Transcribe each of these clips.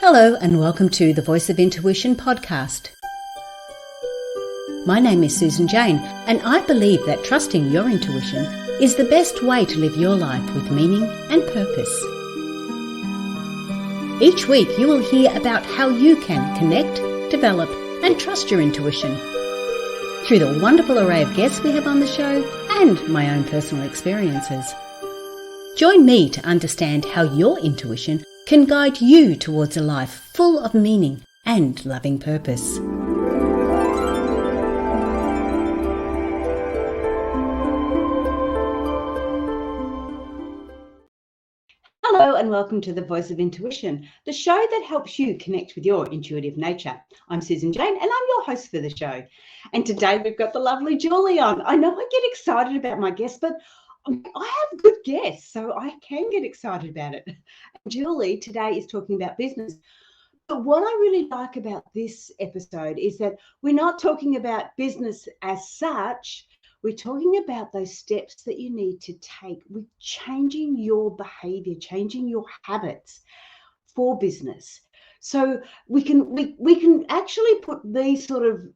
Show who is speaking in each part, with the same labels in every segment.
Speaker 1: Hello and welcome to the Voice of Intuition podcast. My name is Susan Jane and I believe that trusting your intuition is the best way to live your life with meaning and purpose. Each week you will hear about how you can connect, develop and trust your intuition through the wonderful array of guests we have on the show and my own personal experiences. Join me to understand how your intuition can guide you towards a life full of meaning and loving purpose. Hello and welcome to the Voice of Intuition, the show that helps you connect with your intuitive nature. I'm Susan Jane and I'm your host for the show. And today we've got the lovely Julie on. I know I get excited about my guests, but I have good guests, so I can get excited about it. Julie today is talking about business. But what I really like about this episode is that we're not talking about business as such. We're talking about those steps that you need to take with changing your behavior, changing your habits for business. So we can actually put these sort of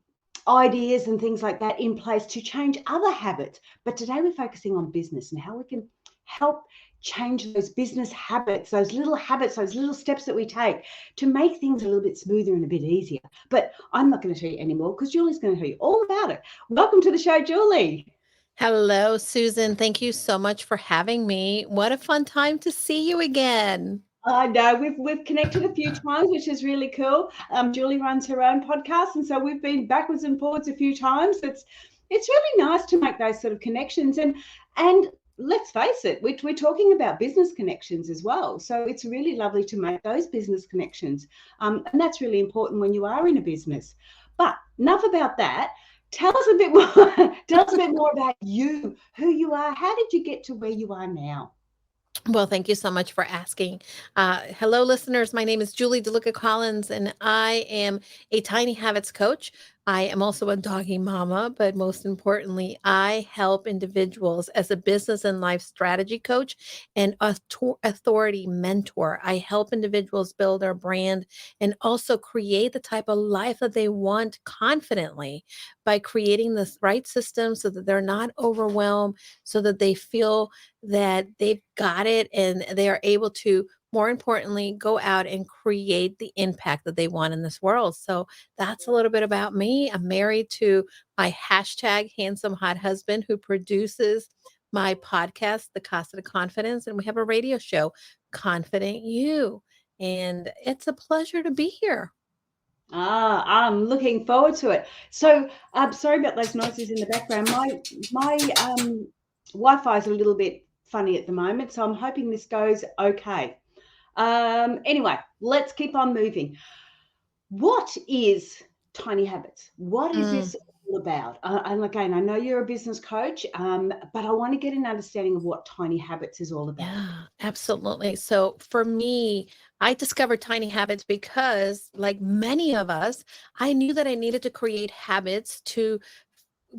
Speaker 1: ideas and things like that in place to change other habits. But today we're focusing on business and how we can help change those business habits, those little steps that we take to make things a little bit smoother and a bit easier. But I'm not going to tell you anymore because Julie's going to tell you all about it. Welcome to the show, Julie.
Speaker 2: Hello, Susan. Thank you so much for having me. What a fun time to see you again.
Speaker 1: I know we've connected a few times, which is really cool. Julie runs her own podcast, and so we've been backwards and forwards a few times. It's really nice to make those sort of connections, and let's face it, we're talking about business connections as well. So it's really lovely to make those business connections, and that's really important when you are in a business. But enough about that. Tell us a bit more. Tell us a bit more about you, who you are. How did you get to where you are now?
Speaker 2: Well, thank you so much for asking. Hello, listeners. My name is Julie DeLucca-Collins, and I am a tiny habits coach. I am also a doggy mama, but most importantly, I help individuals as a business and life strategy coach and authority mentor. I help individuals build their brand and also create the type of life that they want confidently by creating the right system so that they're not overwhelmed, so that they feel that they've got it and they are able to, more importantly, go out and create the impact that they want in this world. So that's a little bit about me. I'm married to my hashtag handsome hot husband who produces my podcast, The Cost of Confidence, and we have a radio show, Confident You. And it's a pleasure to be here.
Speaker 1: I'm looking forward to it. So I'm sorry about those noises in the background. My Wi-Fi is a little bit funny at the moment, so I'm hoping this goes okay. Anyway, let's keep on moving. What is Tiny Habits? What is this all about? And again, I know you're a business coach, but I want to get an understanding of what Tiny Habits is all about.
Speaker 2: Yeah, absolutely. So for me, I discovered tiny habits because, like many of us, I knew that I needed to create habits to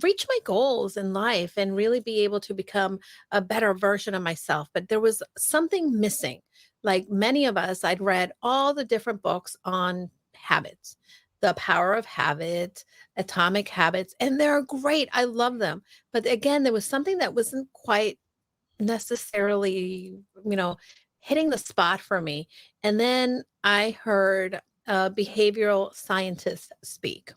Speaker 2: reach my goals in life and really be able to become a better version of myself. But there was something missing. Like many of us, I'd read all the different books on habits, The Power of Habit, Atomic Habits, and they're great. I love them. But again, there was something that wasn't quite necessarily, hitting the spot for me. And then I heard a behavioral scientist speak.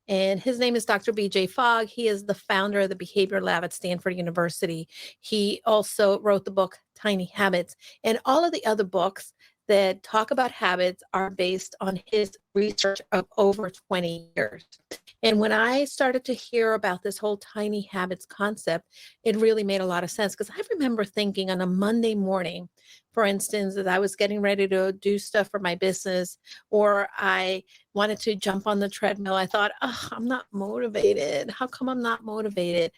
Speaker 2: And his name is Dr. BJ Fogg. He is the founder of the Behavior Lab at Stanford University. He also wrote the book Tiny Habits. And all of the other books that talk about habits are based on his research of over 20 years. And when I started to hear about this whole tiny habits concept, it really made a lot of sense because I remember thinking on a Monday morning, for instance, that I was getting ready to do stuff for my business or I wanted to jump on the treadmill. I thought, oh, I'm not motivated. How come I'm not motivated?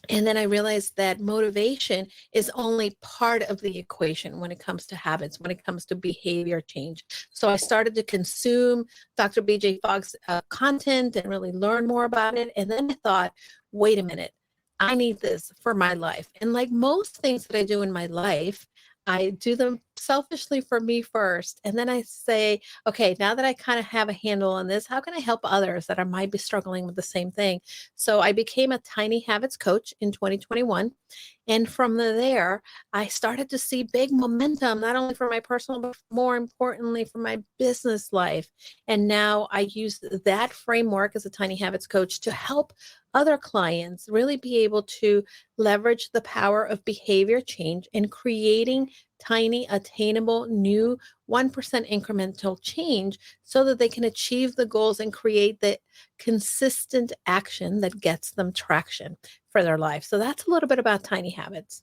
Speaker 2: And then I realized that motivation is only part of the equation when it comes to habits, when it comes to behavior change. So I started to consume Dr. BJ Fogg's content and really learn more about it. And then I thought, wait a minute, I need this for my life. And like most things that I do in my life, I do them selfishly for me first. And then I say, okay, now that I kind of have a handle on this, how can I help others that might be struggling with the same thing? So I became a tiny habits coach in 2021. And from there, I started to see big momentum, not only for my personal, but more importantly, for my business life. And now I use that framework as a tiny habits coach to help other clients really be able to leverage the power of behavior change in creating tiny, attainable, new 1% incremental change so that they can achieve the goals and create the consistent action that gets them traction for their life. So that's a little bit about tiny habits.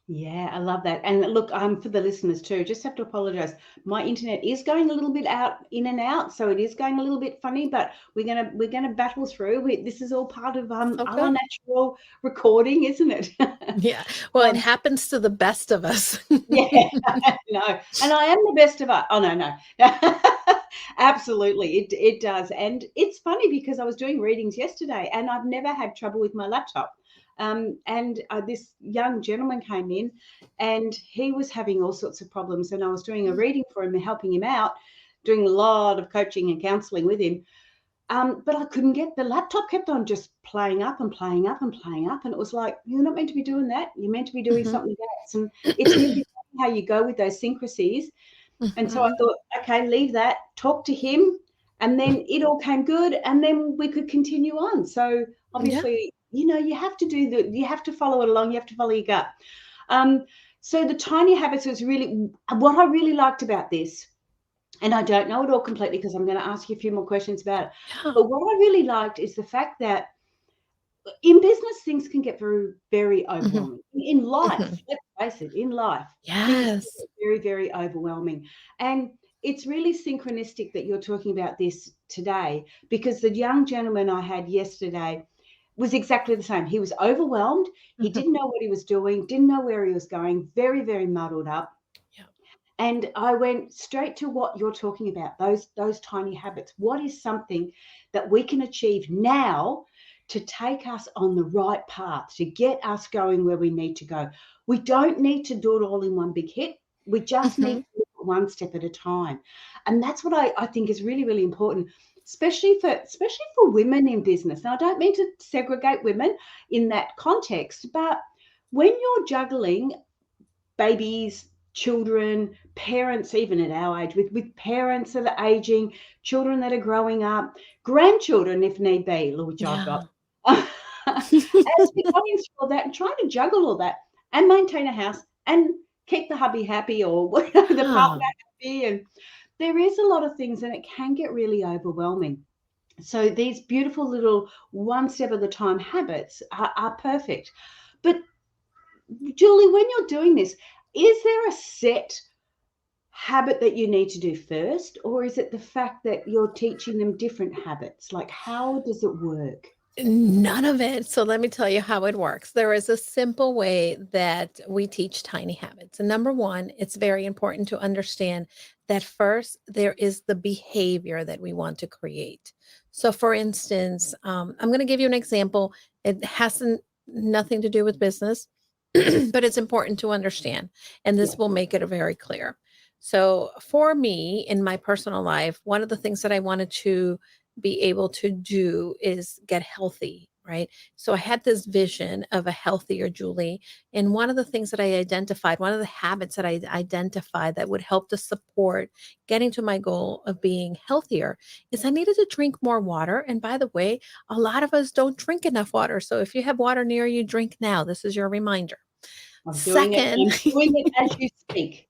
Speaker 1: Yeah, I love that. And look, for the listeners too, just have to apologize. My internet is going a little bit in and out, so it is going a little bit funny, but we're gonna battle through. This is all part of
Speaker 2: Okay.
Speaker 1: our natural recording, isn't it?
Speaker 2: Yeah. Well, it happens to the best of us.
Speaker 1: Yeah, no, and I am the best of us. Oh no. Absolutely, it does. And it's funny because I was doing readings yesterday and I've never had trouble with my laptop. And this young gentleman came in and he was having all sorts of problems. And I was doing a reading for him and helping him out, doing a lot of coaching and counseling with him. But I couldn't get the laptop, kept on just playing up and playing up and playing up. And it was like, you're not meant to be doing that. You're meant to be doing something else. And it's really funny how you go with those syncrasies. And so I thought, okay, leave that, talk to him. And then it all came good. And then we could continue on. So obviously, you have to follow it along. You have to follow your gut. So the tiny habits was really what I really liked about this. And I don't know it all completely because I'm going to ask you a few more questions about it.
Speaker 2: Yeah.
Speaker 1: But what I really liked is the fact that in business, things can get very, very overwhelming. In life, let's face it, in life, things can get very, very overwhelming. And it's really synchronistic that you're talking about this today because the young gentleman I had yesterday was exactly the same. He was overwhelmed. He didn't know what he was doing, didn't know where he was going, very, very muddled up. And I went straight to what you're talking about, those tiny habits. What is something that we can achieve now to take us on the right path, to get us going where we need to go? We don't need to do it all in one big hit. We just need to look at one step at a time. And that's what I think is really, really important, especially for women in business. Now, I don't mean to segregate women in that context, but when you're juggling babies, children, parents, even at our age, with parents that are aging, children that are growing up, grandchildren if need be, which I've got. As we're going through all that and trying to juggle all that and maintain a house and keep the hubby happy or the partner happy, and there is a lot of things and it can get really overwhelming. So these beautiful little one step at a time habits are perfect. But Julie, when you're doing this, is there a set habit that you need to do first, or is it the fact that you're teaching them different habits? Like, how does it work?
Speaker 2: None of it. So let me tell you how it works. There is a simple way that we teach tiny habits. And number one, it's very important to understand that first, there is the behavior that we want to create. So for instance, I'm going to give you an example. It hasn't nothing to do with business, but it's important to understand. And this will make it very clear. So for me, in my personal life, one of the things that I wanted to be able to do is get healthy, right? So I had this vision of a healthier Julie. And one of the things that I identified, one of the habits that I identified that would help to support getting to my goal of being healthier is I needed to drink more water. And by the way, a lot of us don't drink enough water. So if you have water near you, drink now. This is your reminder.
Speaker 1: I'm doing it as you speak.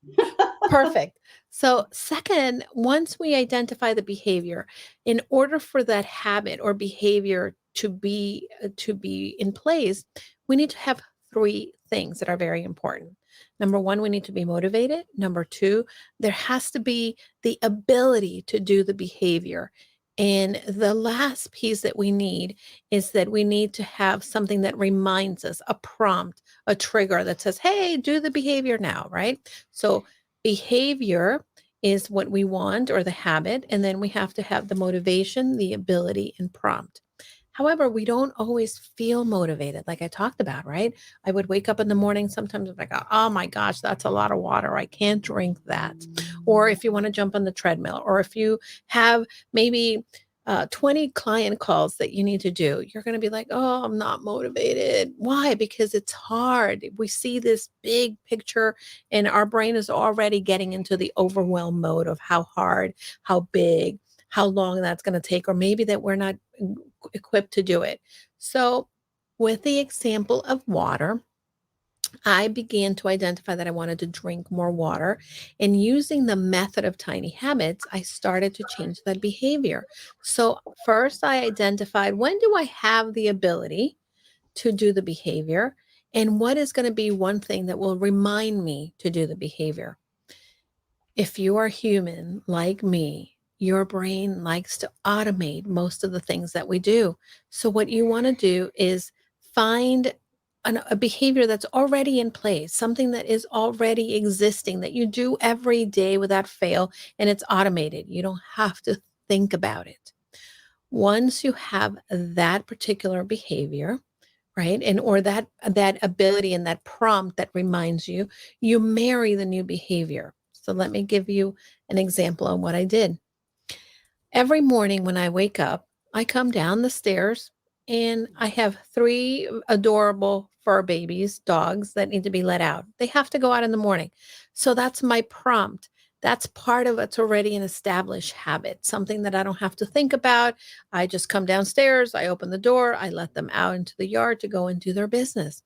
Speaker 2: Perfect. So second, once we identify the behavior, in order for that habit or behavior to be in place, we need to have three things that are very important. Number one, we need to be motivated. Number two, there has to be the ability to do the behavior. And the last piece that we need is that we need to have something that reminds us, a prompt, a trigger that says, hey, do the behavior now, right? So behavior is what we want or the habit. And then we have to have the motivation, the ability, and prompt. However, we don't always feel motivated, like I talked about, right? I would wake up in the morning. Sometimes I'm like, oh my gosh, that's a lot of water. I can't drink that. Or if you want to jump on the treadmill, or if you have maybe 20 client calls that you need to do, you're going to be like, oh, I'm not motivated. Why? Because it's hard. We see this big picture and our brain is already getting into the overwhelm mode of how hard, how big, how long that's going to take, or maybe that we're not equipped to do it. So, with the example of water, I began to identify that I wanted to drink more water. And using the method of tiny habits, I started to change that behavior. So, first, I identified when do I have the ability to do the behavior? And what is going to be one thing that will remind me to do the behavior? If you are human like me, your brain likes to automate most of the things that we do. So, what you want to do is find a behavior that's already in place, something that is already existing that you do every day without fail, and it's automated. You don't have to think about it. Once you have that particular behavior, right, and or that ability and that prompt that reminds you, you marry the new behavior. So let me give you an example of what I did. Every morning when I wake up, I come down the stairs and I have 3 adorable fur babies, dogs that need to be let out. They have to go out in the morning. So that's my prompt. That's part of it's already an established habit, something that I don't have to think about. I just come downstairs, I open the door, I let them out into the yard to go and do their business.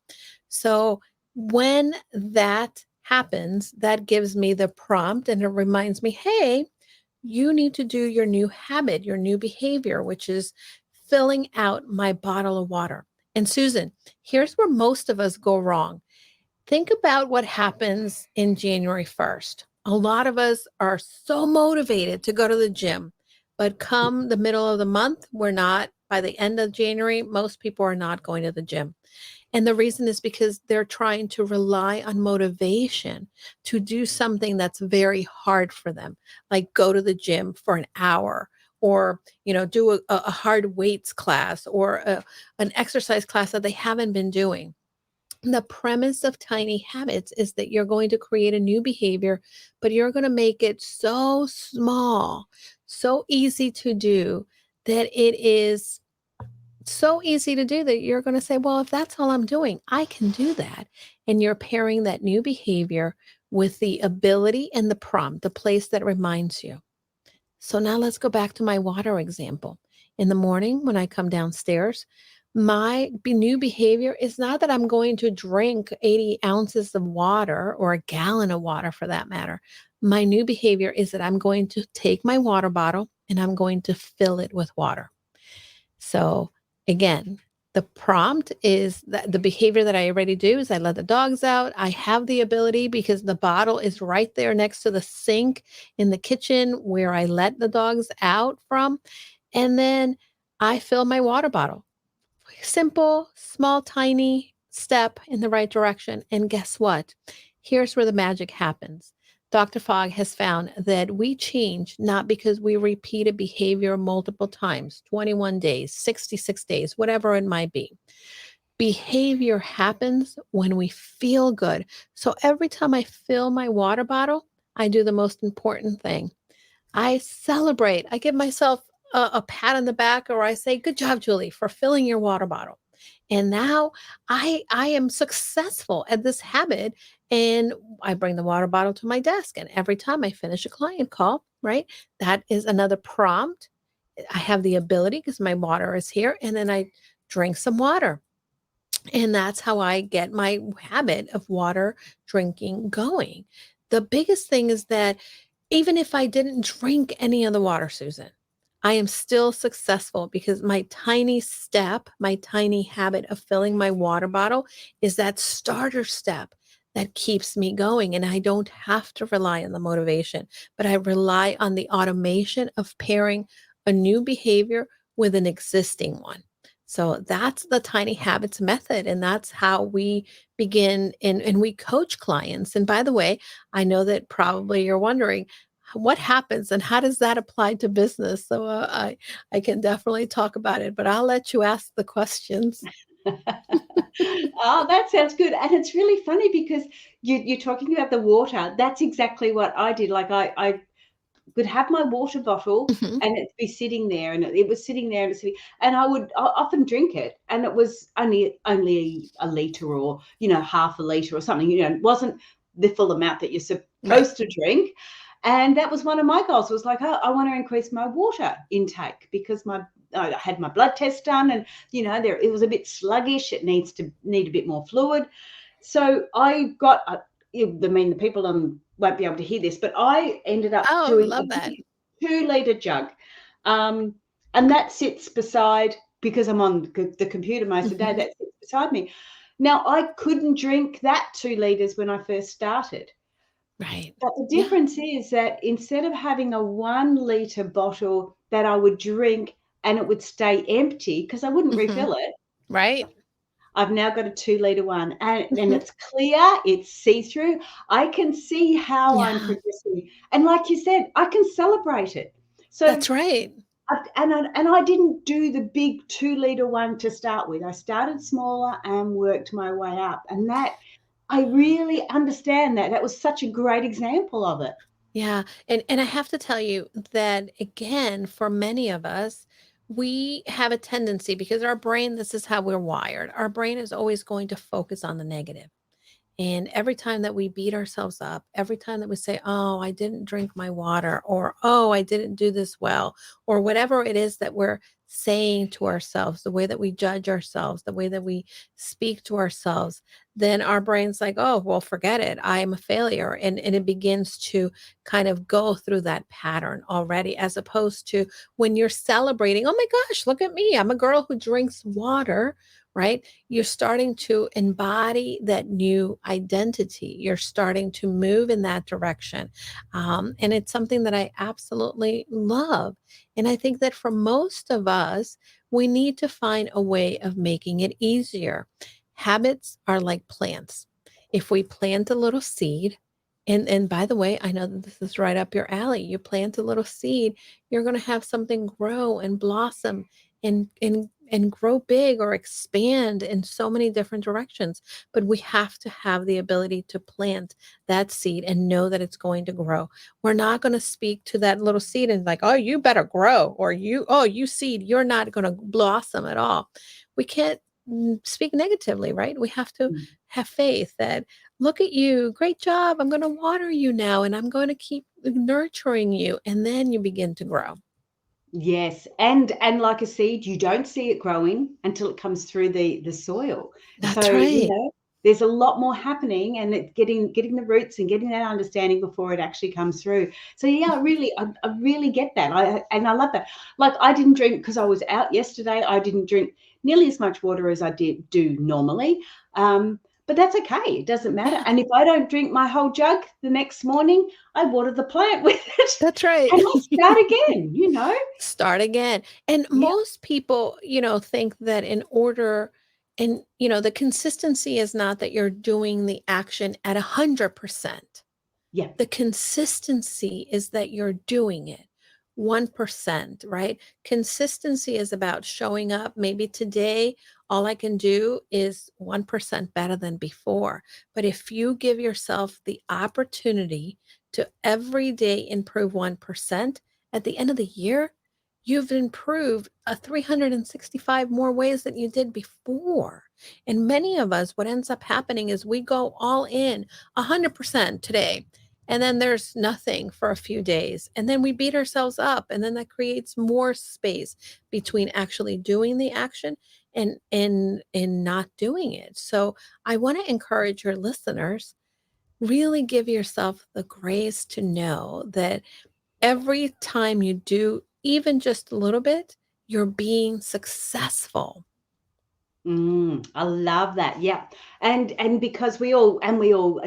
Speaker 2: So when that happens, that gives me the prompt and it reminds me, hey, you need to do your new habit, your new behavior, which is filling out my bottle of water. And Susan, here's where most of us go wrong. Think about what happens in January 1st. A lot of us are so motivated to go to the gym, but come the middle of the month, we're not. By the end of January, most people are not going to the gym. And the reason is because they're trying to rely on motivation to do something that's very hard for them, like go to the gym for an hour or, do a hard weights class or an exercise class that they haven't been doing. The premise of tiny habits is that you're going to create a new behavior, but you're going to make it so small, so easy to do that it is so easy to do that you're going to say, well, if that's all I'm doing, I can do that. And you're pairing that new behavior with the ability and the prompt, the place that reminds you. So now let's go back to my water example. In the morning, when I come downstairs, my new behavior is not that I'm going to drink 80 ounces of water or a gallon of water for that matter. My new behavior is that I'm going to take my water bottle and I'm going to fill it with water. So again, the prompt is that the behavior that I already do is I let the dogs out. I have the ability because the bottle is right there next to the sink in the kitchen where I let the dogs out from. And then I fill my water bottle. Simple, small, tiny step in the right direction. And guess what? Here's where the magic happens. Dr. Fogg has found that we change not because we repeat a behavior multiple times, 21 days, 66 days, whatever it might be. Behavior happens when we feel good. So every time I fill my water bottle, I do the most important thing. I celebrate. I give myself a pat on the back, or I say, "Good job, Julie, for filling your water bottle." And now I am successful at this habit, and I bring the water bottle to my desk. And every time I finish a client call, right, that is another prompt. I have the ability because my water is here, and then I drink some water. And that's how I get my habit of water drinking going. The biggest thing is that even if I didn't drink any of the water, Susan, I am still successful because my tiny step, my tiny habit of filling my water bottle is that starter step that keeps me going. And I don't have to rely on the motivation, but I rely on the automation of pairing a new behavior with an existing one. So that's the tiny habits method. And that's how we begin and we coach clients. And by the way, I know that probably you're wondering, what happens and how does that apply to business? So I can definitely talk about it, but I'll let you ask the questions.
Speaker 1: Oh, that sounds good. And it's really funny because you're talking about the water. That's exactly what I did. Like I would have my water bottle
Speaker 2: Mhm.
Speaker 1: and it'd be sitting there and it was sitting there and it's sitting, and I would often drink it, and it was only a liter or, half a liter or something. It wasn't the full amount that you're
Speaker 2: Right.
Speaker 1: supposed to drink. And that was one of my goals, was like, oh, I want to increase my water intake because I had my blood test done, and there it was a bit sluggish. It need a bit more fluid. So I got the people won't be able to hear this, but I ended up
Speaker 2: Oh,
Speaker 1: doing a
Speaker 2: love that.
Speaker 1: big 2-liter jug. And that sits beside, because I'm on the computer most of the day,
Speaker 2: Mhm.
Speaker 1: that sits beside me. Now, I couldn't drink that 2 liters when I first started.
Speaker 2: Right.
Speaker 1: But the
Speaker 2: Yeah.
Speaker 1: difference is that instead of having a 1-liter bottle that I would drink and it would stay empty because I wouldn't
Speaker 2: Mhm.
Speaker 1: refill it,
Speaker 2: Right.
Speaker 1: I've now got a 2-liter one, and
Speaker 2: Mhm.
Speaker 1: it's clear, it's see-through. I can see how I'm
Speaker 2: Yeah,
Speaker 1: progressing, and like you said, I can celebrate it. So,
Speaker 2: that's right.
Speaker 1: I didn't do the big 2-liter one to start with. I started smaller and worked my way up, and that I really understand that. That was such a great example of it.
Speaker 2: Yeah, and I have to tell you that again, for many of us, we have a tendency because our brain, this is how we're wired. Our brain is always going to focus on the negative. And every time that we beat ourselves up, every time that we say, oh, I didn't drink my water, or oh, I didn't do this well, or whatever it is that we're saying to ourselves, the way that we judge ourselves, the way that we speak to ourselves, then our brain's like, oh, well, forget it. I am a failure. And it begins to kind of go through that pattern already, as opposed to when you're celebrating, oh my gosh, look at me. I'm a girl who drinks water, right? You're starting to embody that new identity. You're starting to move in that direction. And it's something that I absolutely love. And I think that for most of us, we need to find a way of making it easier. Habits are like plants. If we plant a little seed, and by the way, I know that this is right up your alley. You plant a little seed, you're going to have something grow and blossom and grow big or expand in so many different directions. But we have to have the ability to plant that seed and know that it's going to grow. We're not going to speak to that little seed and like, oh, you better grow, or you seed, you're not going to blossom at all. We can't speak negatively, right? We have to have faith that, look at you, great job. I'm going to water you now and I'm going to keep nurturing you. And then you begin to grow.
Speaker 1: Yes, and like a seed, you don't see it growing until it comes through the soil.
Speaker 2: That's
Speaker 1: So,
Speaker 2: right.
Speaker 1: there's a lot more happening, and it's getting the roots and getting that understanding before it actually comes through. So yeah, I really get that. I love that. Like, I didn't drink because I was out yesterday. I didn't drink nearly as much water as I do normally. But that's okay. It doesn't matter.
Speaker 2: Yeah,
Speaker 1: And if I don't drink my whole jug the next morning, I water the plant with it
Speaker 2: that's right.
Speaker 1: and I start again.
Speaker 2: Start again. And
Speaker 1: Yeah.
Speaker 2: most people, think that in order, and, the consistency is not that you're doing the action at 100%.
Speaker 1: Yeah.
Speaker 2: The consistency is that you're doing it 1%, right? Consistency is about showing up. Maybe today, all I can do is 1% better than before. But if you give yourself the opportunity to every day improve 1%, at the end of the year, you've improved 365 more ways than you did before. And many of us, what ends up happening is we go all in 100% today, and then there's nothing for a few days. And then we beat ourselves up. And then that creates more space between actually doing the action and not doing it. So I want to encourage your listeners, really give yourself the grace to know that every time you do even just a little bit, you're being successful.
Speaker 1: I love that. Yeah. And because we all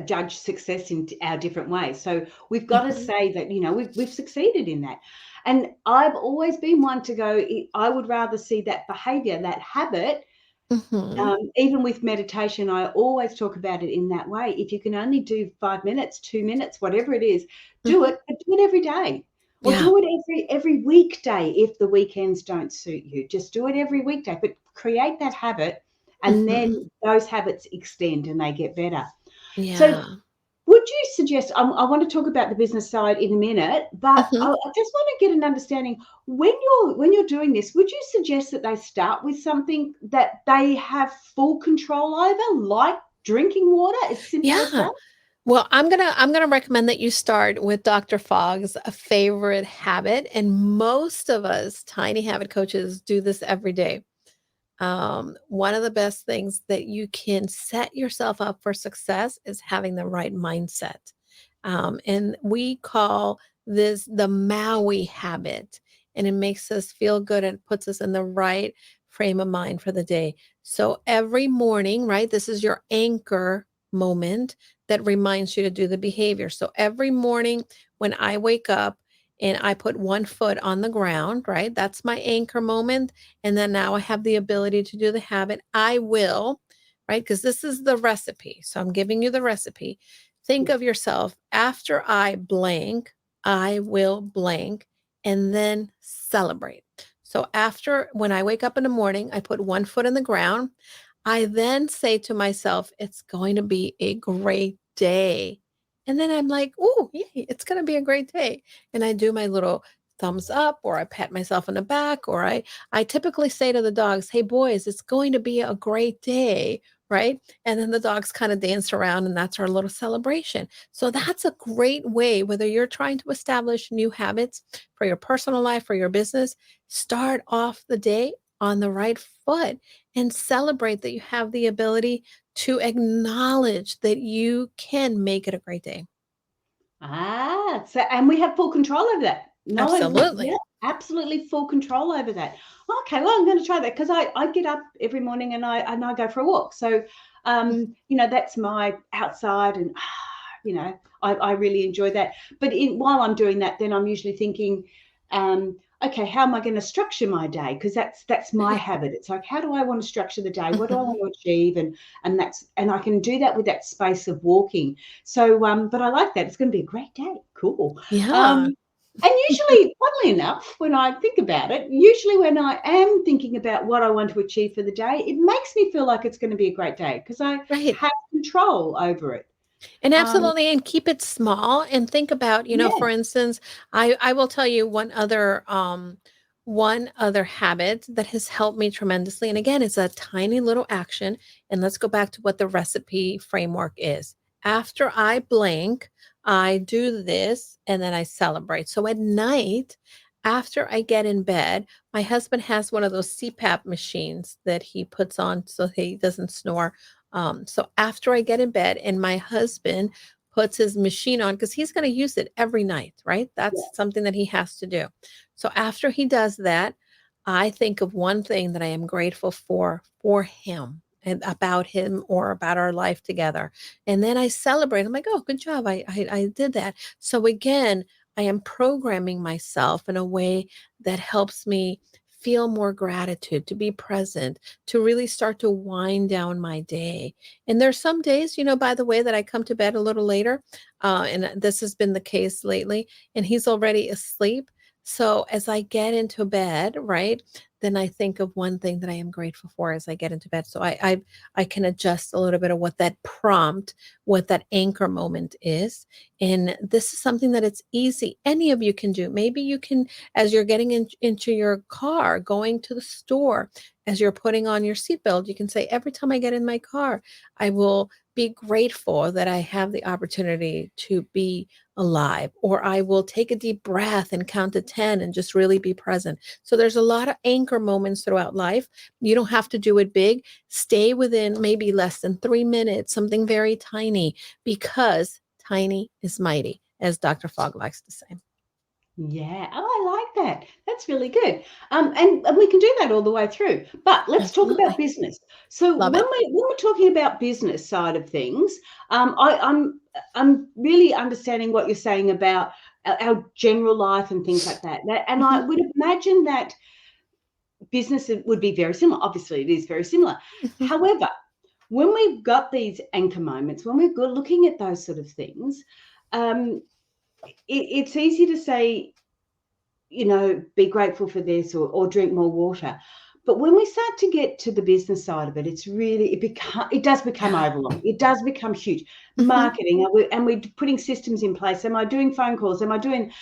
Speaker 1: judge success in our different ways. So we've got to
Speaker 2: Mhm,
Speaker 1: say that, we've succeeded in that. And I've always been one to go, I would rather see that behavior, that habit.
Speaker 2: mhm,
Speaker 1: Even with meditation, I always talk about it in that way. If you can only do 5 minutes, 2 minutes, whatever it is, do
Speaker 2: mhm.
Speaker 1: it, but do it every day. Or
Speaker 2: Yeah.
Speaker 1: do it every weekday if the weekends don't suit you. Just do it every weekday, but create that habit, and
Speaker 2: Mhm.
Speaker 1: then those habits extend and they get better. So
Speaker 2: Yeah.
Speaker 1: would you suggest, I want to talk about the business side in a minute, but I
Speaker 2: Mhm.
Speaker 1: just want to get an understanding, when you're doing this, would you suggest that they start with something that they have full control over, like drinking water, as simple as
Speaker 2: Yeah.
Speaker 1: that?
Speaker 2: Well, I'm gonna recommend that you start with Dr. Fogg's a favorite habit, and most of us tiny habit coaches do this every day. One of the best things that you can set yourself up for success is having the right mindset. And we call this the Maui habit, and it makes us feel good and puts us in the right frame of mind for the day. So every morning, right, this is your anchor moment that reminds you to do the behavior. So every morning when I wake up and I put one foot on the ground, right, that's my anchor moment. And then now I have the ability to do the habit. I will, right? Because this is the recipe. So I'm giving you the recipe. Think
Speaker 1: Yeah.
Speaker 2: of yourself after I blank, I will blank, and then celebrate. So after when I wake up in the morning, I put one foot in the ground. I then say to myself, it's going to be a great day. And then I'm like, oh, yay, it's going to be a great day. And I do my little thumbs up, or I pat myself on the back, or I typically say to the dogs, hey boys, it's going to be a great day, right? And then the dogs kind of dance around, and that's our little celebration. So that's a great way, whether you're trying to establish new habits for your personal life or your business, start off the day on the right foot and celebrate that you have the ability to acknowledge that you can make it a great day.
Speaker 1: So and we have full control over that. No, yeah,
Speaker 2: Absolutely.
Speaker 1: absolutely full control over that. Okay, well, I'm going to try that because I get up every morning and I go for a walk. So, that's my outside, and I really enjoy that. But while I'm doing that, then I'm usually thinking, okay, how am I going to structure my day? Because that's my
Speaker 2: Right.
Speaker 1: habit. It's like, how do I want to structure the day? What do I
Speaker 2: Mhm.
Speaker 1: want to achieve? And I can do that with that space of walking. So, but I like that. It's going to be a great day. Cool.
Speaker 2: Yeah.
Speaker 1: Um, and usually, funnily enough, when I think about it, usually when I am thinking about what I want to achieve for the day, it makes me feel like it's going to be a great day because I
Speaker 2: Right.
Speaker 1: have control over it.
Speaker 2: And
Speaker 1: Um,
Speaker 2: absolutely, and keep it small and think about,
Speaker 1: yeah,
Speaker 2: for instance, I will tell you one other habit that has helped me tremendously. And again, it's a tiny little action. And let's go back to what the recipe framework is. After I blank, I do this and then I celebrate. So at night, after I get in bed, my husband has one of those CPAP machines that he puts on so he doesn't snore. So after I get in bed and my husband puts his machine on, because he's going to use it every night, right?
Speaker 1: yeah.
Speaker 2: That's something that he has to do. So after he does that, I think of one thing that I am grateful for him and about him or about our life together. And then I celebrate. I'm like, oh, good job. I did that. So again, I am programming myself in a way that helps me feel more gratitude, to be present, to really start to wind down my day. And there's some days, by the way, that I come to bed a little later. And this has been the case lately, and he's already asleep. So as I get into bed, right, then I think of one thing that I am grateful for as I get into bed. So I can adjust a little bit of what that prompt, what that anchor moment is. And this is something that it's easy. Any of you can do. Maybe you can, as you're getting into your car, going to the store, as you're putting on your seatbelt, you can say, every time I get in my car, I will be grateful that I have the opportunity to be alive, or I will take a deep breath and count to 10 and just really be present. So there's a lot of anchor moments throughout life. You don't have to do it big. Stay within maybe less than 3 minutes, something very tiny, because tiny is mighty, as Dr. Fogg likes to say.
Speaker 1: Yeah. Oh, I like that. That's really good. And we can do that all the way through. But let's talk about
Speaker 2: Absolutely.
Speaker 1: business. So
Speaker 2: Love
Speaker 1: when
Speaker 2: it.
Speaker 1: we're talking about business side of things, I'm really understanding what you're saying about our general life and things like that. And I
Speaker 2: Mhm,
Speaker 1: would imagine that business would be very similar. Obviously, it is very similar.
Speaker 2: mhm.
Speaker 1: However, when we've got these anchor moments, when we're looking at those sort of things, um, it's easy to say, be grateful for this or drink more water. But when we start to get to the business side of it, it's really, it does become
Speaker 2: Yeah.
Speaker 1: overwhelming. It does become huge.
Speaker 2: Mhm.
Speaker 1: Marketing, and we're putting systems in place. Am I doing phone calls? Am I doing,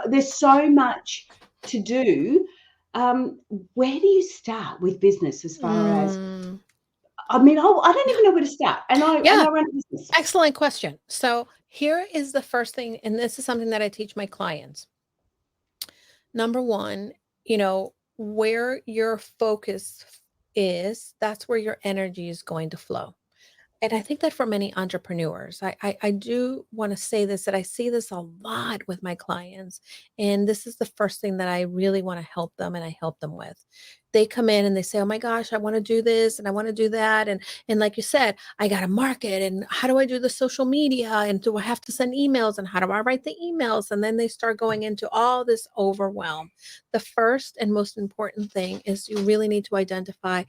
Speaker 1: there's so much to do. Where do you start with business as far as,
Speaker 2: Mm.
Speaker 1: I mean, I don't
Speaker 2: Yeah.
Speaker 1: even know where to start. And I
Speaker 2: Yeah.
Speaker 1: run a business.
Speaker 2: Excellent question. So here is the first thing, and this is something that I teach my clients. Number one, where your focus is, that's where your energy is going to flow. And I think that for many entrepreneurs, I do want to say this, that I see this a lot with my clients. And this is the first thing that I really want to help them and I help them with. They come in and they say, oh my gosh, I want to do this and I want to do that. And like you said, I got to market, and how do I do the social media? And do I have to send emails? And how do I write the emails? And then they start going into all this overwhelm. The first and most important thing is you really need to identify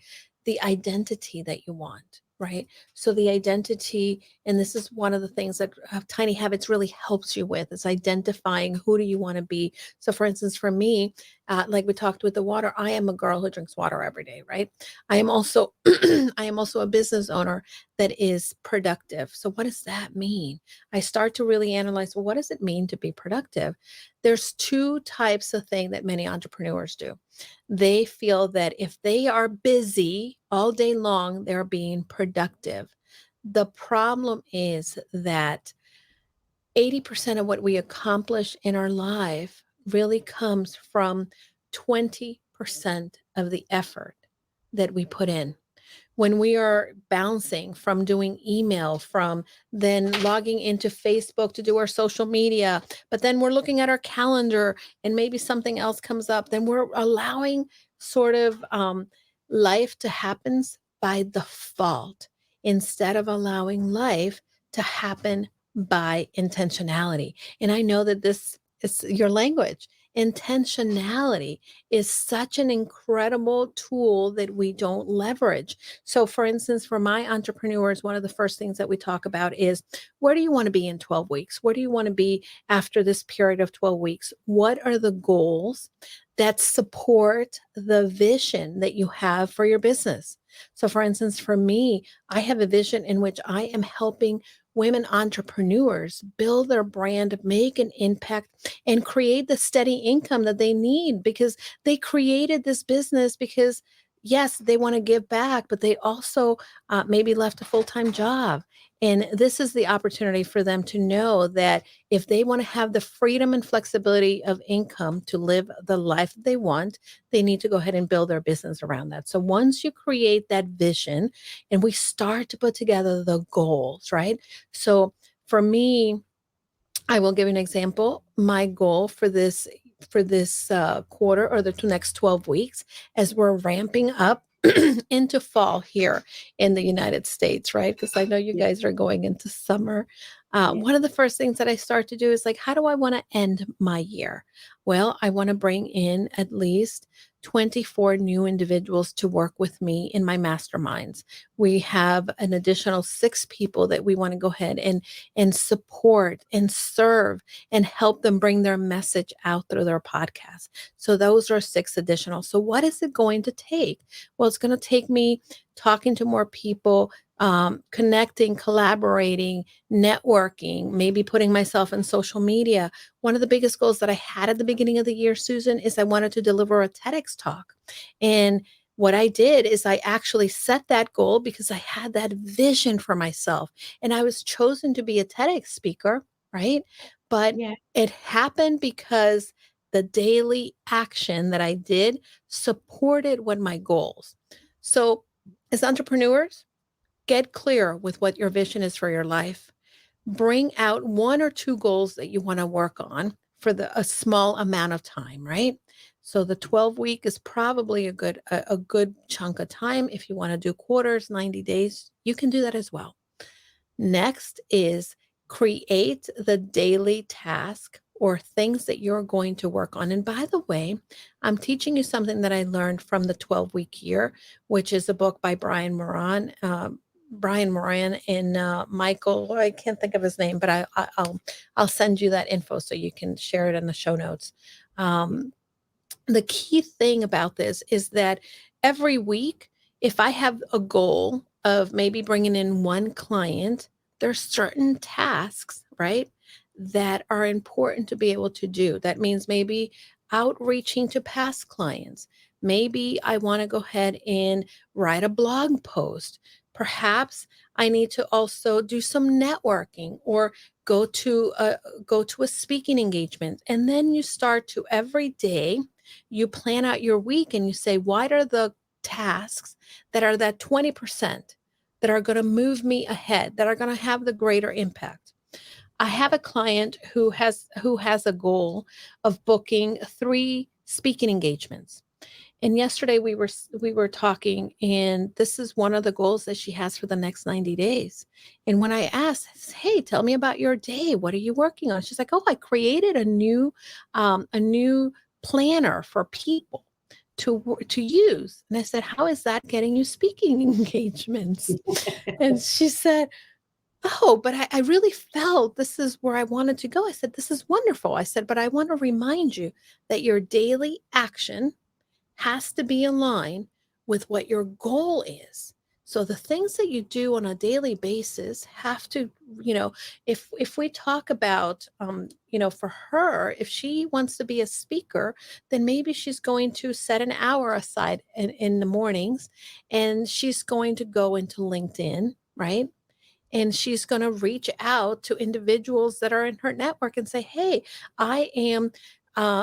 Speaker 2: the identity that you want, right? So the identity, and this is one of the things that Tiny Habits really helps you with, is identifying who do you want to be. So for instance, for me, like we talked with the water, I am a girl who drinks water every day, right? I am also I am also a business owner that is productive. So what does that mean? I start to really analyze, well, what does it mean to be productive? There's two types of thing that many entrepreneurs do. They feel that if they are busy all day long, they're being productive. The problem is that 80% of what we accomplish in our life really comes from 20% of the effort that we put in. When we are bouncing from doing email, from then logging into Facebook to do our social media, but then we're looking at our calendar and maybe something else comes up, then we're allowing sort of life to happen by default instead of allowing life to happen by intentionality. And I know that this is your language. Intentionality is such an incredible tool that we don't leverage. So, for instance, for my entrepreneurs, one of the first things that we talk about is, where do you want to be in 12 weeks? Where do you want to be after this period of 12 weeks? What are the goals that support the vision that you have for your business? So, for instance, for me, I have a vision in which I am helping women entrepreneurs build their brand, make an impact, and create the steady income that they need, because they created this business because, yes, they want to give back, but they also maybe left a full-time job. And this is the opportunity for them to know that if they want to have the freedom and flexibility of income to live the life that they want, they need to go ahead and build their business around that. So once you create that vision and we start to put together the goals, right? So for me, I will give you an example. My goal for this quarter, or the next 12 weeks, as we're ramping up into fall here in the United States, right? Because I know you
Speaker 1: Yeah,
Speaker 2: guys are going into summer.
Speaker 1: yeah,
Speaker 2: One of the first things that I start to do is like, how do I want to end my year? Well, I want to bring in at least 24 new individuals to work with me in my masterminds. We have an additional 6 people that we want to go ahead and support and serve and help them bring their message out through their podcast. So those are 6 additional. So what is it going to take? Well, it's going to take me talking to more people, connecting, collaborating, networking, maybe putting myself in social media. One of the biggest goals that I had at the beginning of the year, Susan, is I wanted to deliver a TEDx talk. And what I did is I actually set that goal because I had that vision for myself, and I was chosen to be a TEDx speaker, right? But
Speaker 1: yeah.
Speaker 2: it happened because the daily action that I did supported what my goals. So, as entrepreneurs, get clear with what your vision is for your life. Bring out 1 or 2 goals that you want to work on for a small amount of time, right? So the 12 week is probably a good chunk of time. If you want to do quarters, 90 days, you can do that as well. Next is create the daily task or things that you're going to work on. And by the way, I'm teaching you something that I learned from the 12-week year, which is a book by Brian Moran. Brian Moran and Michael. I can't think of his name, but I'll send you that info so you can share it in the show notes. The key thing about this is that every week, if I have a goal of maybe bringing in one client, there's certain tasks, right, that are important to be able to do. That means maybe outreaching to past clients. Maybe I want to go ahead and write a blog post. Perhaps I need to also do some networking or go to a speaking engagement. And then you start to every day you plan out your week and you say, what are the tasks that are that 20% that are going to move me ahead, that are going to have the greater impact? I have a client who has a goal of booking 3 speaking engagements. And yesterday we were talking, and this is one of the goals that she has for the next 90 days. And when I asked, "Hey, tell me about your day. What are you working on?" She's like, "Oh, I created a new planner for people to use." And I said, "How is that getting you speaking engagements?" And she said, "Oh, but I really felt this is where I wanted to go." I said, "This is wonderful." I said, "But I want to remind you that your daily action has to be aligned with what your goal is. So the things that you do on a daily basis have to, if we talk about, for her, if she wants to be a speaker, then maybe she's going to set an hour aside in the mornings, and she's going to go into LinkedIn, right? And she's going to reach out to individuals that are in her network and say, "Hey, I am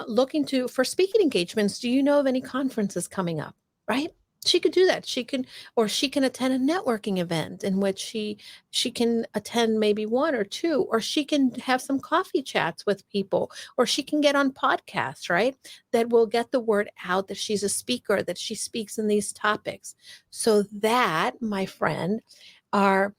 Speaker 2: looking for speaking engagements. Do you know of any conferences coming up?" Right? She could do that. She can attend a networking event in which she can attend maybe 1 or 2, or she can have some coffee chats with people, or she can get on podcasts, right? That will get the word out that she's a speaker, that she speaks in these topics. So that, my friend, are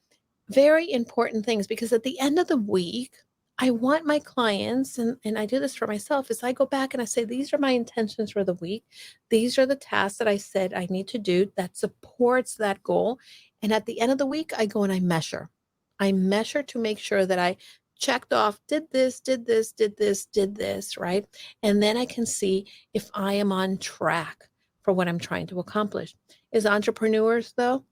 Speaker 2: very important things, because at the end of the week, I want my clients, and I do this for myself, is I go back and I say, these are my intentions for the week. These are the tasks that I said I need to do that supports that goal. And at the end of the week, I go and I measure. I measure to make sure that I checked off, did this, did this, did this, did this, right? And then I can see if I am on track for what I'm trying to accomplish. As entrepreneurs, though,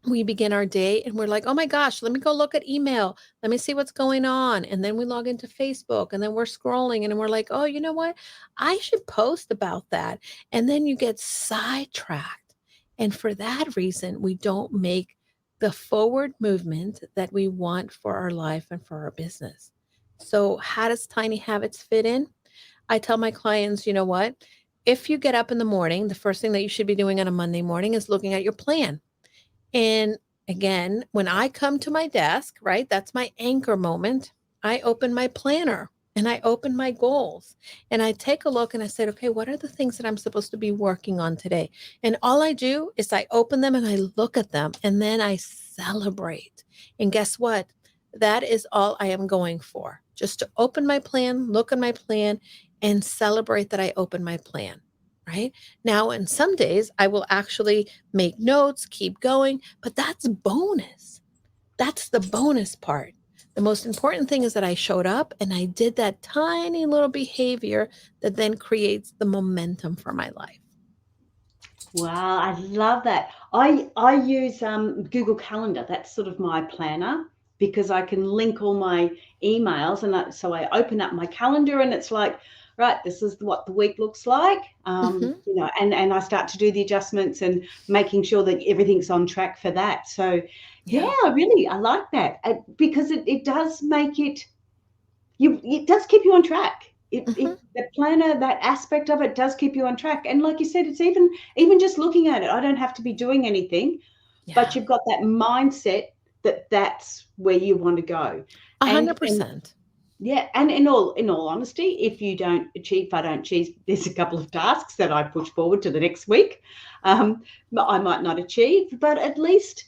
Speaker 2: we begin our day and we're like, "Oh my gosh, let me go look at email. Let me see what's going on." And then we log into Facebook and then we're scrolling and we're like, "Oh, you know what? I should post about that." And then you get sidetracked. And for that reason, we don't make the forward movement that we want for our life and for our business. So, how does Tiny Habits fit in? I tell my clients, you know what? If you get up in the morning, the first thing that you should be doing on a Monday morning is looking at your plan. And again, when I come to my desk, right, that's my anchor moment. I open my planner and I open my goals and I take a look and I said, "Okay, what are the things that I'm supposed to be working on today?" And all I do is I open them and I look at them and then I celebrate. And guess what? That is all I am going for. Just to open my plan, look at my plan, and celebrate that I opened my plan. Right now, and some days I will actually make notes, keep going, but that's bonus. That's the bonus part. The most important thing is that I showed up and I did that tiny little behavior that then creates the momentum for my life.
Speaker 1: Wow, I love that. I use Google Calendar. That's sort of my planner, because I can link all my emails, and so I open up my calendar and it's like, right, this is what the week looks like, and I start to do the adjustments and making sure that everything's on track for that. So yeah, I like that, because it does make it does keep you on track. The planner, that aspect of it, does keep you on track. And like you said, it's even just looking at it. I don't have to be doing anything, but you've got that mindset that that's where you want to go.
Speaker 2: 100%.
Speaker 1: Yeah, and in all honesty, if I don't achieve, there's a couple of tasks that I push forward to the next week. I might not achieve, but at least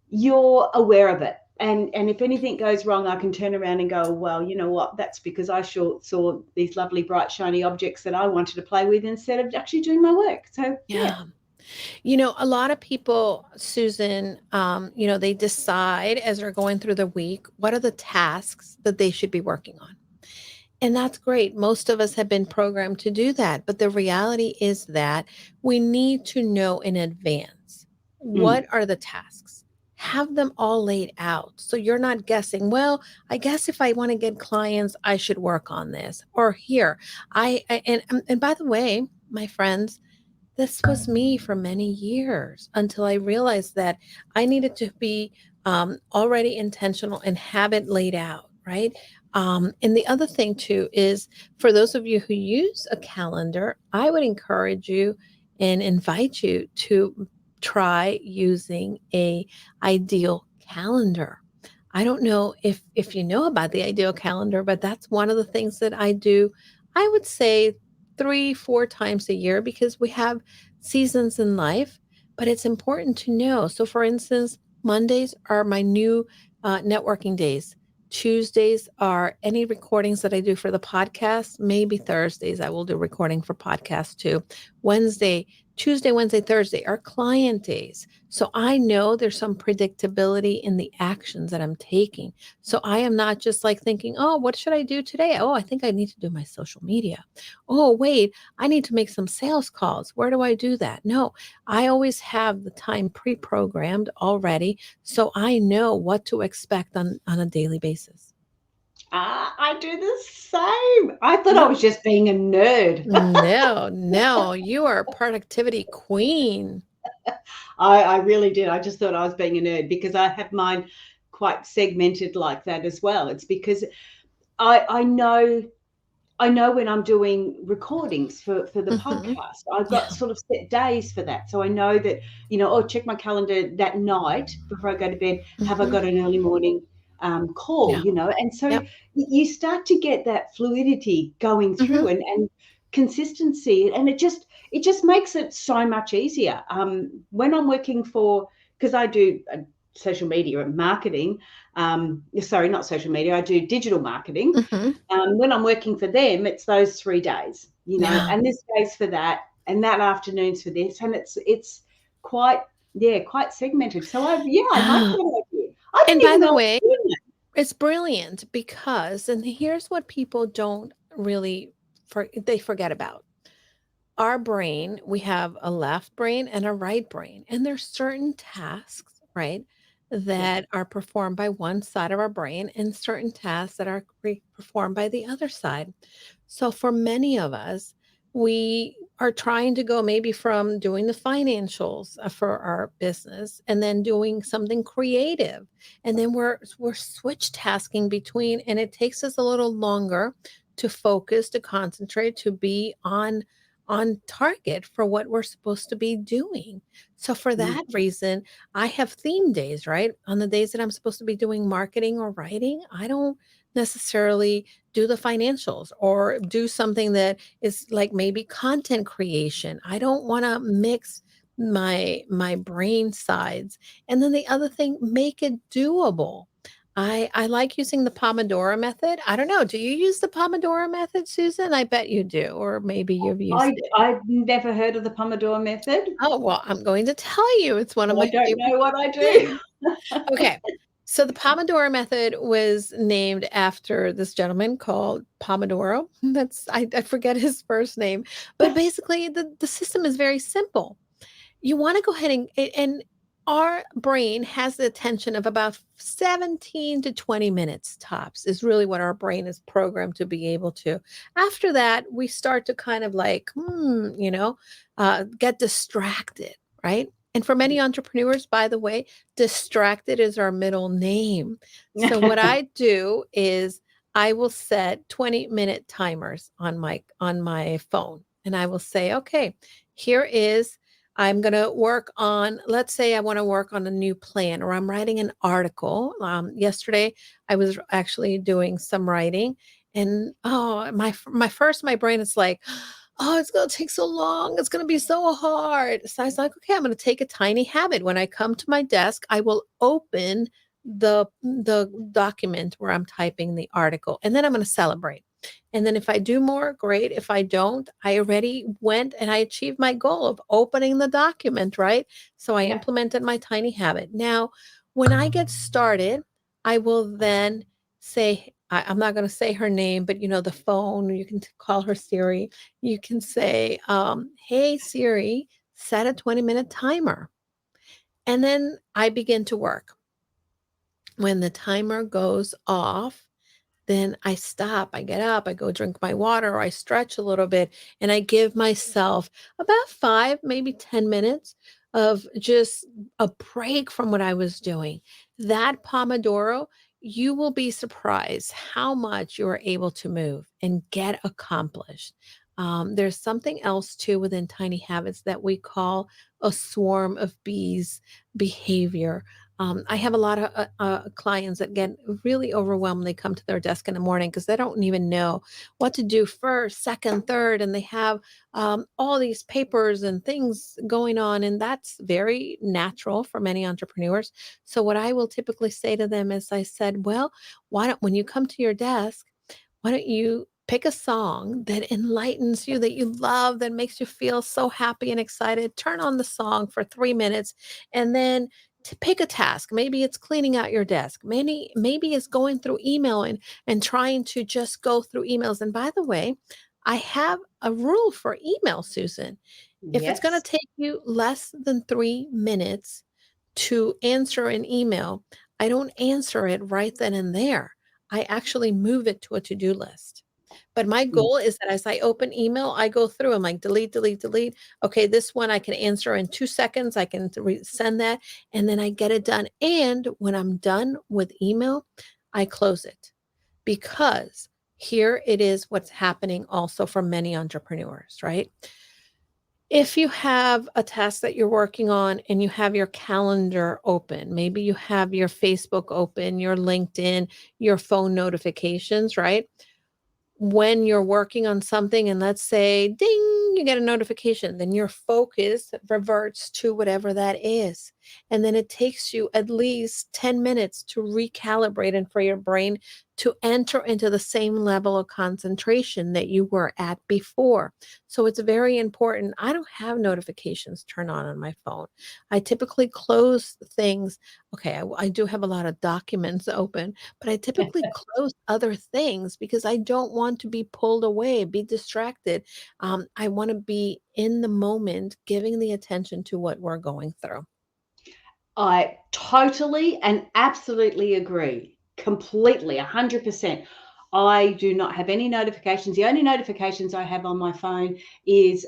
Speaker 1: you're aware of it. And if anything goes wrong, I can turn around and go, well, you know what? That's because I saw these lovely, bright, shiny objects that I wanted to play with instead of actually doing my work. So yeah.
Speaker 2: A lot of people, Susan, they decide as they're going through the week, what are the tasks that they should be working on? And that's great. Most of us have been programmed to do that. But the reality is that we need to know in advance what
Speaker 1: Mm.
Speaker 2: are the tasks. Have them all laid out. So you're not guessing, well, I guess if I want to get clients, I should work on this. Or here, and by the way, my friends, this was me for many years until I realized that I needed to be already intentional and have it laid out, right? And the other thing too is for those of you who use a calendar, I would encourage you and invite you to try using a ideal calendar. I don't know if you know about the ideal calendar, but that's one of the things that I do. I would say 3, 4 times a year because we have seasons in life, but it's important to know. So, for instance, Mondays are my new networking days. Tuesdays are any recordings that I do for the podcast. Maybe Thursdays I will do recording for podcasts too. Wednesday, Tuesday, Wednesday, Thursday are client days. So I know there's some predictability in the actions that I'm taking. So I am not just like thinking, oh, what should I do today? Oh, I think I need to do my social media. Oh, wait, I need to make some sales calls. Where do I do that? No, I always have the time pre-programmed already. So I know what to expect on a daily basis.
Speaker 1: I do the same. I thought I
Speaker 2: Yep.
Speaker 1: was just being a nerd.
Speaker 2: No, no, you are a productivity queen.
Speaker 1: I really did. I just thought I was being a nerd because I have mine quite segmented like that as well. It's because I know when I'm doing recordings for the
Speaker 2: Hmm.
Speaker 1: podcast, I've got
Speaker 2: Yeah.
Speaker 1: sort of set days for that. So I know that, oh, check my calendar that night before I go to bed. Have I
Speaker 2: Hmm.
Speaker 1: got an early morning call,
Speaker 2: Yeah.
Speaker 1: And so
Speaker 2: Yep.
Speaker 1: you start to get that fluidity going through
Speaker 2: Hmm.
Speaker 1: and consistency. And it just makes it so much easier. When I'm working because I do social media and marketing, sorry, not social media, I do digital marketing.
Speaker 2: Hmm.
Speaker 1: When I'm working for them, it's those 3 days,
Speaker 2: Yeah.
Speaker 1: and this day's for that, and that afternoon's for this, and it's quite, yeah, quite segmented. So I like
Speaker 2: Yeah.
Speaker 1: that idea. I
Speaker 2: And
Speaker 1: didn't
Speaker 2: by
Speaker 1: even know
Speaker 2: the
Speaker 1: I
Speaker 2: way,
Speaker 1: was doing that.
Speaker 2: it's brilliant because, and here's what people don't really, they forget about. Our brain, we have a left brain and a right brain, and there's certain tasks, right,
Speaker 1: Yeah.
Speaker 2: that are performed by one side of our brain and certain tasks that are performed by the other side. So for many of us, we are trying to go maybe from doing the financials for our business and then doing something creative. And then we're switch tasking between, and it takes us a little longer to focus, to concentrate, to be on target for what we're supposed to be doing. So for
Speaker 1: Mm.
Speaker 2: that reason, I have theme days, right? On the days that I'm supposed to be doing marketing or writing, I don't necessarily do the financials or do something that is like maybe content creation. I don't want to mix my brain sides. And then the other thing, make it doable. I like using the Pomodoro method. I don't know. Do you use the Pomodoro method, Susan? I bet you do, or maybe you've used
Speaker 1: I
Speaker 2: it.
Speaker 1: I've never heard of the Pomodoro method.
Speaker 2: Oh, well, I'm going to tell you. It's one of
Speaker 1: I
Speaker 2: my
Speaker 1: don't
Speaker 2: favorite
Speaker 1: know what I do.
Speaker 2: things. Okay. So the Pomodoro method was named after this gentleman called Pomodoro. I forget his first name, but basically the system is very simple. You want to go ahead and our brain has the attention of about 17 to 20 minutes tops is really what our brain is programmed to be able to. After that, we start to kind of like, get distracted, right? And for many entrepreneurs, by the way, distracted is our middle name. So what I do is I will set 20-minute timers on my phone and I will say, okay, here is I'm going to work on, let's say I want to work on a new plan or I'm writing an article. Yesterday, I was actually doing some writing and oh, my brain is like, oh, it's going to take so long. It's going to be so hard. So I was like, okay, I'm going to take a tiny habit. When I come to my desk, I will open the document where I'm typing the article and then I'm going to celebrate. And then if I do more, great. If I don't, I already went and I achieved my goal of opening the document, right? So I
Speaker 1: Yeah.
Speaker 2: implemented my tiny habit. Now, when I get started, I will then say, I'm not going to say her name, but the phone, you can call her Siri. You can say, hey, Siri, set a 20-minute timer. And then I begin to work. When the timer goes off, then I stop, I get up, I go drink my water, or I stretch a little bit, and I give myself about 5, maybe 10 minutes of just a break from what I was doing. That Pomodoro, you will be surprised how much you are able to move and get accomplished. There's something else too within tiny habits that we call a swarm of bees behavior. I have a lot of clients that get really overwhelmed when they come to their desk in the morning because they don't even know what to do first, second, third, and they have all these papers and things going on, and that's very natural for many entrepreneurs. So what I will typically say to them is, I said, well, why don't when you come to your desk, why don't you pick a song that enlightens you, that you love, that makes you feel so happy and excited? Turn on the song for 3 minutes, and then to pick a task. Maybe it's cleaning out your desk. Maybe it's going through email and trying to just go through emails. And by the way, I have a rule for email, Susan. If it's going to
Speaker 1: Yes.
Speaker 2: take you less than 3 minutes to answer an email, I don't answer it right then and there. I actually move it to a to-do list. But my
Speaker 1: Mm.
Speaker 2: goal is that as I open email, I go through. I'm like, delete, delete, delete. Okay, this one I can answer in 2 seconds. I can send that, and then I get it done. And when I'm done with email, I close it, because here it is what's happening also for many entrepreneurs, right? If you have a task that you're working on and you have your calendar open, maybe you have your Facebook open, your LinkedIn, your phone notifications, right? When you're working on something and let's say ding, you get a notification, then your focus reverts to whatever that is. And then it takes you at least 10 minutes to recalibrate and for your brain to enter into the same level of concentration that you were at before. So it's very important. I don't have notifications turned on my phone. I typically close things. Okay, I do have a lot of documents open, but I typically close other things because I don't want to be pulled away, be distracted. I want to be in the moment, giving the attention to what we're going through.
Speaker 1: I totally and absolutely agree. Completely, 100%. I do not have any notifications. The only notifications I have on my phone is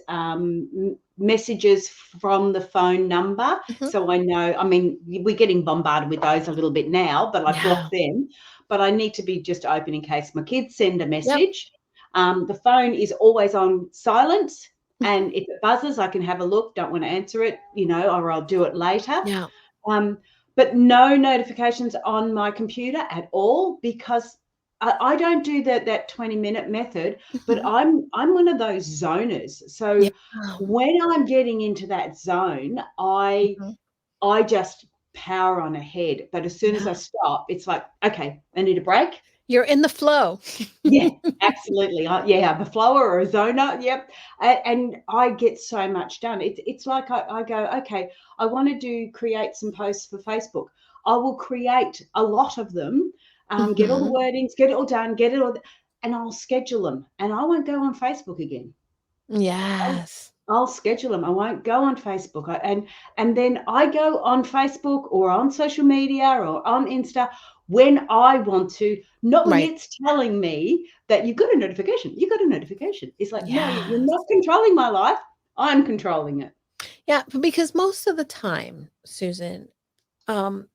Speaker 1: messages from the phone number.
Speaker 2: Mhm.
Speaker 1: So I know, I mean, we're getting bombarded with those a little bit now, but I
Speaker 2: Yeah.
Speaker 1: block them. But I need to be just open in case my kids send a
Speaker 2: Yep.
Speaker 1: message. The phone is always on silent.
Speaker 2: Mhm.
Speaker 1: And if it buzzes, I can have a look, don't want to answer it, or I'll do it later.
Speaker 2: Yeah.
Speaker 1: Um, but no notifications on my computer at all, because I don't do that 20-minute method, but
Speaker 2: Mhm.
Speaker 1: I'm one of those zoners.
Speaker 2: Yeah.
Speaker 1: So when I'm getting into that zone,
Speaker 2: Mhm.
Speaker 1: I just power on ahead. But as soon as
Speaker 2: Yeah.
Speaker 1: I stop, it's like, okay, I need a break.
Speaker 2: You're in the flow.
Speaker 1: Yeah, absolutely. Yeah, I'm a flower or a zoner. Yep. And I get so much done. It's like I go, okay, I want to create some posts for Facebook. I will create a lot of them, get all the
Speaker 2: Mhm.
Speaker 1: wordings, get it all done, get it all, and I'll schedule them. And I won't go on Facebook again.
Speaker 2: Yes.
Speaker 1: I'll schedule them. I won't go on Facebook. And then I go on Facebook or on social media or on Insta when I want to, not when
Speaker 2: Right.
Speaker 1: it's telling me that you've got a notification. You got a notification. It's like, no, you're
Speaker 2: Yes.
Speaker 1: not controlling my life. I'm controlling it.
Speaker 2: Yeah, because most of the time, Susan,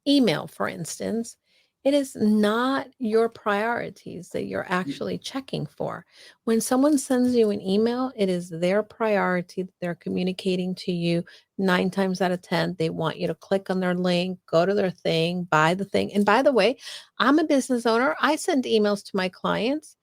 Speaker 2: email, for instance, it is not your priorities that you're actually checking for. When someone sends you an email, it is their priority that they're communicating to you. 9 times out of 10, they want you to click on their link, go to their thing, buy the thing. And by the way, I'm a business owner. I send emails to my clients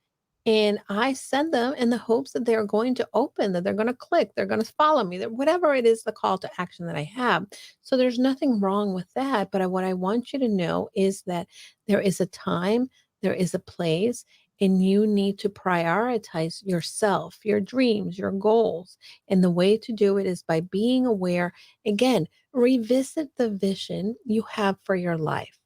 Speaker 2: and I send them in the hopes that they're going to open, that they're going to click, they're going to follow me, that whatever it is, the call to action that I have. So there's nothing wrong with that. But what I want you to know is that there is a time, there is a place, and you need to prioritize yourself, your dreams, your goals. And the way to do it is by being aware. Again, revisit the vision you have for your life.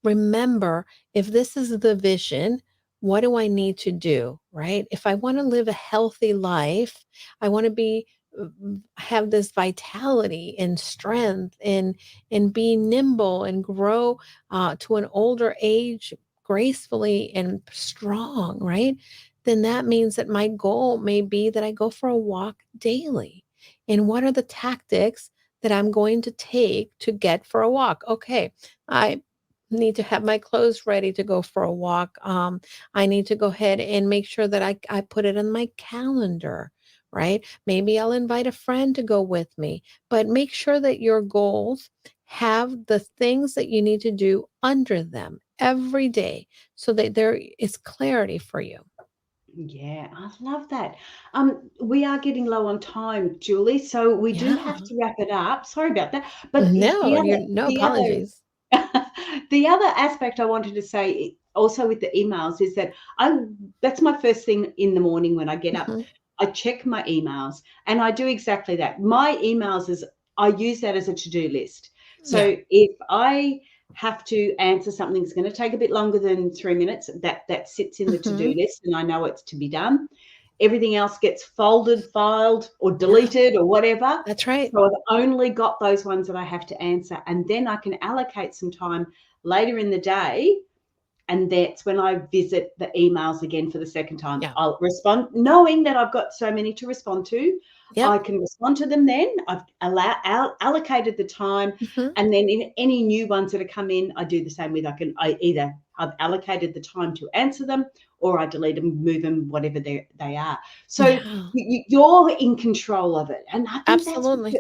Speaker 2: Remember, if this is the vision, what do I need to do, right? If I want to live a healthy life, I want to be have this vitality and strength and be nimble and grow to an older age gracefully and strong, right? Then that means that my goal may be that I go for a walk daily. And what are the tactics that I'm going to take to get for a walk? Okay, I need to have my clothes ready to go for a walk. I need to go ahead and make sure that I put it on my calendar, right? Maybe I'll invite a friend to go with me, but make sure that your goals have the things that you need to do under them every day so that there is clarity for you.
Speaker 1: Yeah, I love that. We are getting low on time, Julie, so we do
Speaker 2: Yeah.
Speaker 1: have to wrap it up. Sorry about that. But
Speaker 2: No, you're no
Speaker 1: the other
Speaker 2: apologies.
Speaker 1: the other aspect I wanted to say also with the emails is that that's my first thing in the morning when I get up.
Speaker 2: Mhm.
Speaker 1: I check my emails and I do exactly that. My emails is I use that as a to-do list.
Speaker 2: Yeah.
Speaker 1: So if I have to answer something that's going to take a bit longer than 3 minutes, that sits in the to-do
Speaker 2: Mhm.
Speaker 1: list and I know it's to be done. Everything else gets folded, filed, or
Speaker 2: Yeah,
Speaker 1: deleted or whatever.
Speaker 2: that's right.
Speaker 1: So I've only got those ones that I have to answer. And then I can allocate some time later in the day. And that's when I visit the emails again for the second time.
Speaker 2: Yeah.
Speaker 1: I'll respond, knowing that I've got so many to respond to.
Speaker 2: Yep.
Speaker 1: I can respond to them then. I've allocated the time.
Speaker 2: Mhm.
Speaker 1: And then in any new ones that have come in, I do the same with I've allocated the time to answer them or I delete them, move them, whatever they are. So
Speaker 2: Yeah,
Speaker 1: you're in control of it. And I think
Speaker 2: absolutely.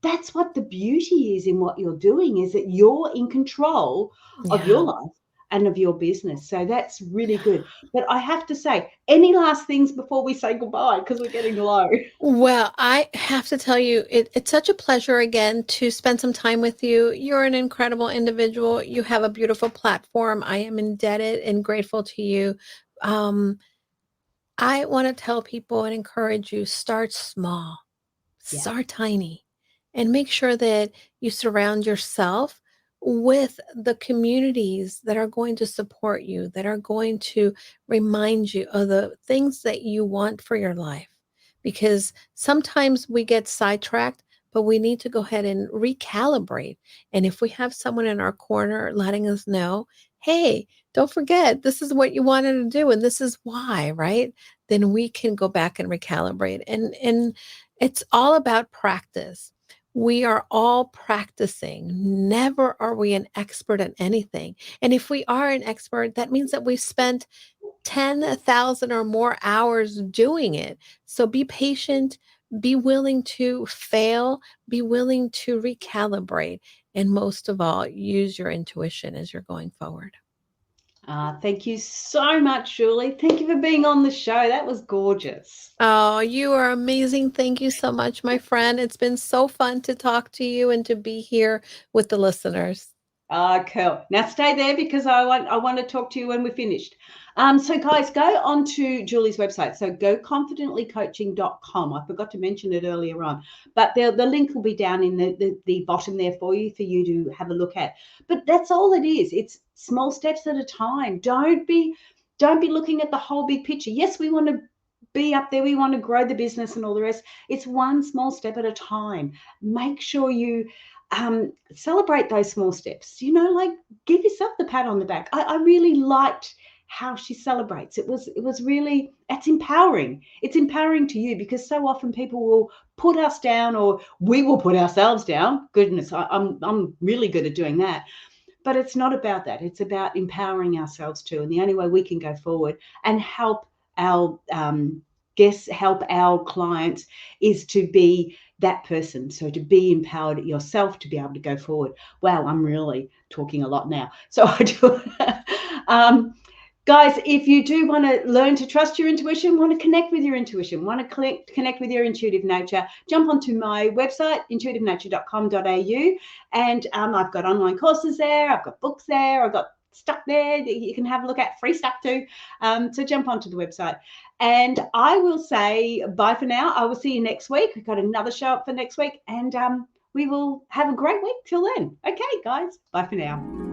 Speaker 1: that's what the beauty is in what you're doing, is that you're in control of your
Speaker 2: Yeah.
Speaker 1: life and of your business. So that's really
Speaker 2: Yeah.
Speaker 1: good. But I have to say, any last things before we say goodbye, because we're getting low?
Speaker 2: Well, I have to tell you, it's such a pleasure again to spend some time with you. You're an incredible individual. You have a beautiful platform. I am indebted and grateful to you. Um, I want to tell people and encourage you, start small.
Speaker 1: Yeah.
Speaker 2: Start tiny and make sure that you surround yourself with the communities that are going to support you, that are going to remind you of the things that you want for your life. Because sometimes we get sidetracked, but we need to go ahead and recalibrate. And if we have someone in our corner letting us know, hey, don't forget, this is what you wanted to do and this is why, right? Then we can go back and recalibrate. And it's all about practice. We are all practicing. Never are we an expert at anything. And if we are an expert, that means that we've spent 10,000 or more hours doing it. So be patient, be willing to fail, be willing to recalibrate, and most of all, use your intuition as you're going forward.
Speaker 1: Thank you so much, Julie. Thank you for being on the show. That was gorgeous.
Speaker 2: Oh, you are amazing. Thank you so much, my friend. It's been so fun to talk to you and to be here with the listeners.
Speaker 1: Cool. Now stay there because I want to talk to you when we're finished. So guys, go on to Julie's website. So goconfidentlycoaching.com. I forgot to mention it earlier on, but the link will be down in the bottom there for you to have a look at. But that's all it is. It's small steps at a time. Don't be looking at the whole big picture. Yes, we want to be up there. We want to grow the business and all the rest. It's one small step at a time. Make sure you celebrate those small steps, like give yourself the pat on the back. I really liked how she celebrates. It was really, it's empowering. It's empowering to you because so often people will put us down or we will put ourselves down. Goodness, I'm really good at doing that. But it's not about that. It's about empowering ourselves too. And the only way we can go forward and help our guests, help our clients is to be that person. So to be empowered yourself to be able to go forward. Wow, I'm really talking a lot now. So I do. Guys, if you do want to learn to trust your intuition, want to connect with your intuition, want to connect with your intuitive nature, jump onto my website, intuitivenature.com.au. And I've got online courses there. I've got books there. I've got stuff there that you can have a look at, free stuff too. So jump onto the website. And I will say bye for now. I will see you next week. We've got another show up for next week, and we will have a great week till then. Okay, guys, bye for now.